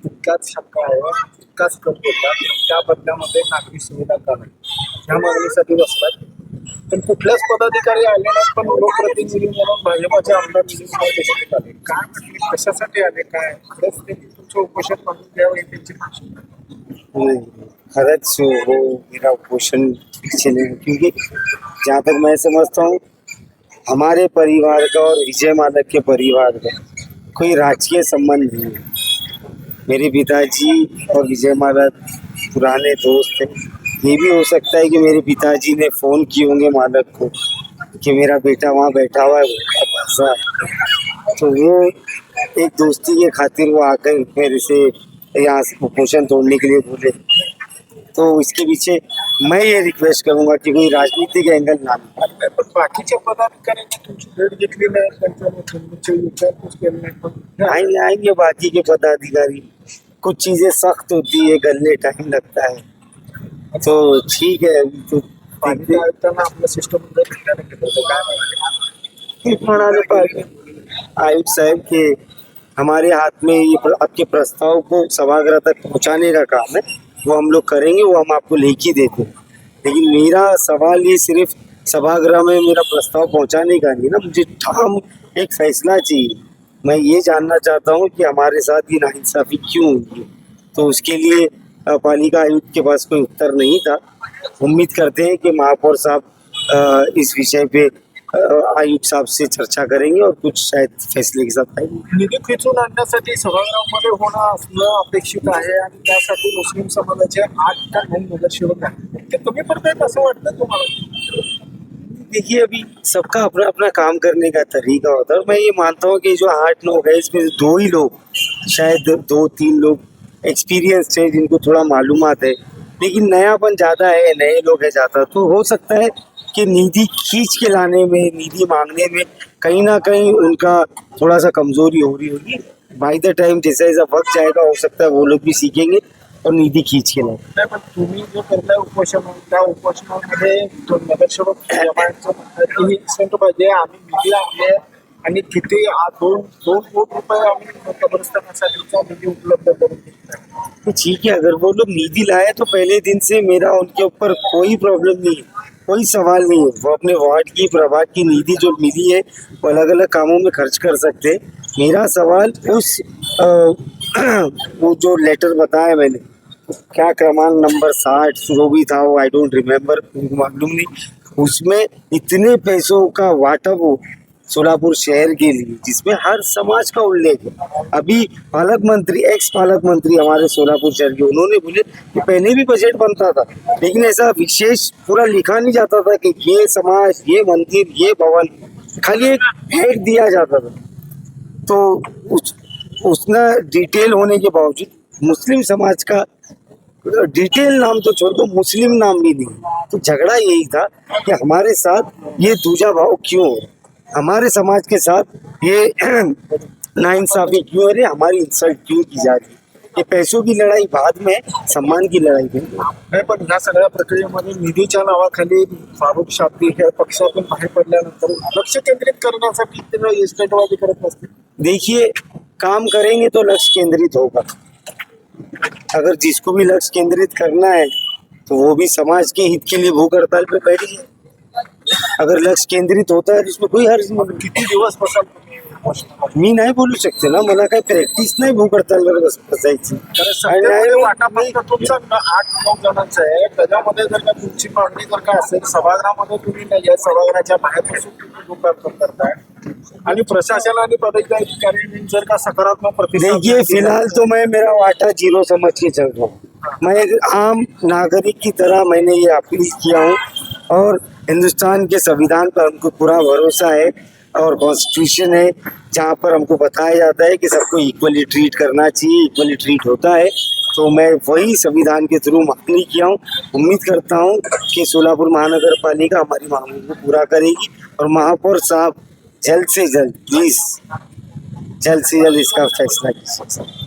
तितकाच हक्क आहे, तितकाच कर देतात. त्या बदल्यामध्ये नागरी सुविधा का नाही ह्या मागणीसाठी बसतात. पण कुठल्याच पदाधिकारी आले नाहीत, पण लोकप्रतिनिधी म्हणून भाजपाचे आमदार निधीमध्ये दिसत आले. काय म्हटले, कशासाठी आले, काय खरंच ते तुमचं उपोषण मानून घ्यावं ही त्यांची भाषा. नहीं, खरच वो मेरा क्वेश्चन पीछे नहीं, क्योंकि जहाँ तक मैं समझता हूँ हमारे परिवार का और विजय मालक के परिवार का कोई राजकीय संबंध नहीं है। मेरे पिताजी और विजय मालक पुराने दोस्त थे। ये भी हो सकता है कि मेरे पिताजी ने फ़ोन किए होंगे मालक को कि मेरा बेटा वहाँ बैठा हुआ है ऐसा, तो वो एक दोस्ती के खातिर वो आकर मेरे से यहाँ से कुपोषण तोड़ने के लिए बोले। तो इसके पीछे मैं ये रिक्वेस्ट करूंगा कि कोई राजनीतिक एंगल ना ले। पण बाकीच्या पदाधिकाऱ्यांनी तुमची भेट घेतली नाही, त्यांच्या विचारपूस केली नाही, पण आएंगे आएंगे बाकी के पदाधिकारी, कुछ चीजें सख्त होती है, गलने टाइम लगता है, तो ठीक है अभी तो पालिका आयुक्तांना आपलं सिस्टम काय म्हणाले? म्हणाले पाहिजे आयुक्त साहब के हमारे हाथ में ये आपके प्रस्ताव को सभागृह तक पहुंचाने का काम है, वो हम लोग करेंगे, वो हम आपको लिख ही देते हैं। लेकिन मेरा सवाल ये सिर्फ सभागृह में मेरा प्रस्ताव पहुंचाने का नहीं ना, मुझे ठाम एक फैसला चाहिए। मैं ये जानना चाहता हूँ कि हमारे साथ ये नाइंसाफी क्यों हुई है। तो उसके लिए पालिका आयुक्त के पास कोई उत्तर नहीं था। उम्मीद करते हैं कि महापौर साहब इस विषय पे आयुक्त साहब से चर्चा करेंगे और कुछ शायद फैसले के साथ आएंगे। निधी खेचून आणण्यासाठी सभागृहामध्ये होणं असणं अपेक्षित आहे आणि त्यासाठी मुस्लिम समाजाचे 8 का 9 नगरसेवक आहेत. ते कमी पडतायत असं वाटतं तुम्हाला? देखिए अभी सबका अपना अपना काम करने का तरीका होता है। मैं ये मानता हूँ कि जो 8 लोग हैं इसमें 2 ही लोग, शायद 2-3 लोग एक्सपीरियंस है, जिनको थोड़ा मालूमात है, लेकिन नयापन ज़्यादा है, नए लोग है ज़्यादा, तो हो सकता है कि निधि खींच के लाने में, निधि मांगने में कहीं ना कहीं उनका थोड़ा सा कमजोरी हो रही होगी। बाय द टाइम जैसा जैसा वक्त जाएगा हो सकता है वो लोग भी सीखेंगे और निधि खींच के लाए। नाही, पण तुम्ही जो करताय उपोषण, त्या उपोषणामध्ये तो नगरसेवक जमायचं म्हणतात की ही संत पाहिजे, आम्ही निधी आणले आणि किती 2 कोटी रुपये आम्ही कब्रस्तानासाठीचा निधी उपलब्ध करून दिला. तो ठीक है, अगर वो लोग निधि लाए तो पहले दिन से मेरा उनके ऊपर कोई प्रॉब्लम नहीं है, कोई सवाल नहीं है। वो अपने वार्ड की, प्रभाग की निधि जो मिली है वो अलग अलग कामों में खर्च कर सकते हैं। मेरा सवाल उस वो जो लेटर बताया मैंने, क्या क्रमांक नंबर 60 जो भी था वो आई डोंट रिमेम्बर, मालूम नहीं, उसमें इतने पैसों का वाटअप हो सोलापुर शहर के लिए जिसमें हर समाज का उल्लेख है। अभी पालक मंत्री, एक्स पालक मंत्री हमारे सोलापुर शहर के, उन्होंने बोले कि पहले भी बजट बनता था लेकिन ऐसा विशेष पूरा लिखा नहीं जाता था कि ये समाज, ये मंदिर, ये भवन, खाली एक हेड दिया जाता था। तो उसना डिटेल होने के बावजूद मुस्लिम समाज का डिटेल नाम तो छोड़ दो, मुस्लिम नाम भी नहीं। तो झगड़ा यही था कि हमारे साथ ये दूजा भाव क्यों है, हमारे समाज के साथ ये नाइंसाफी क्यों है, हमारी इंसल्ट क्यों की जा रही है। ये पैसों की लड़ाई बाद में, सम्मान की लड़ाई में नाही, पण ह्या सगळ्या प्रक्रियेमध्ये निधीच्या नावाखाली फारुख शाब्दी हे पक्षातून बाहेर पडल्यानंतर लक्ष केंद्रित करण्यासाठी ते इस्टेटवादी करत असतील. देखिए काम करेंगे तो लक्ष्य केंद्रित होगा। अगर जिसको भी लक्ष्य केंद्रित करना है तो वो भी समाज के हित के लिए भूख हड़ताल पे बैठी है। अगर लक्ष्य केंद्रित होता है तो इसमें कोई हर्ज नहीं। किती दिवस बसाल तुम्ही उपोषणावर? मी नाही बोलू शकते ना, मला काही प्रॅक्टिस नाही भूक हडतालवर बसायची। कारण सध्या वाटा फक्त तुमचा 8-9 जणांचा आहे, त्याच्यामध्ये जर का तुमची मागणी जर का असेल, सभागृहामध्ये तुम्ही नाही आहे, सभागृहाच्या बाहेर बसून तुम्ही लोकार्पण करताय आणि प्रशासन आणि पदाधिकाऱ्यांनी जर का सकारात्मक प्रतिसाद देखिए फिलहाल तो मैं मेरा वाटा 0 समझ के चल रहा हूँ। मैं एक आम नागरिक की तरह मैंने ये अपील किया हूँ और हिंदुस्तान के संविधान पर हमको पूरा भरोसा है और कॉन्स्टिट्यूशन है जहाँ पर हमको बताया जाता है कि सबको इक्वली ट्रीट करना चाहिए, इक्वली ट्रीट होता है। तो मैं वही संविधान के थ्रू मांगनी किया हूँ। उम्मीद करता हूँ कि सोलापुर महानगर पालिका हमारी मांगों को पूरा करेगी और महापौर साहब जल्द से जल्द, प्लीज जल्द से जल्द इसका फैसला कीजिए।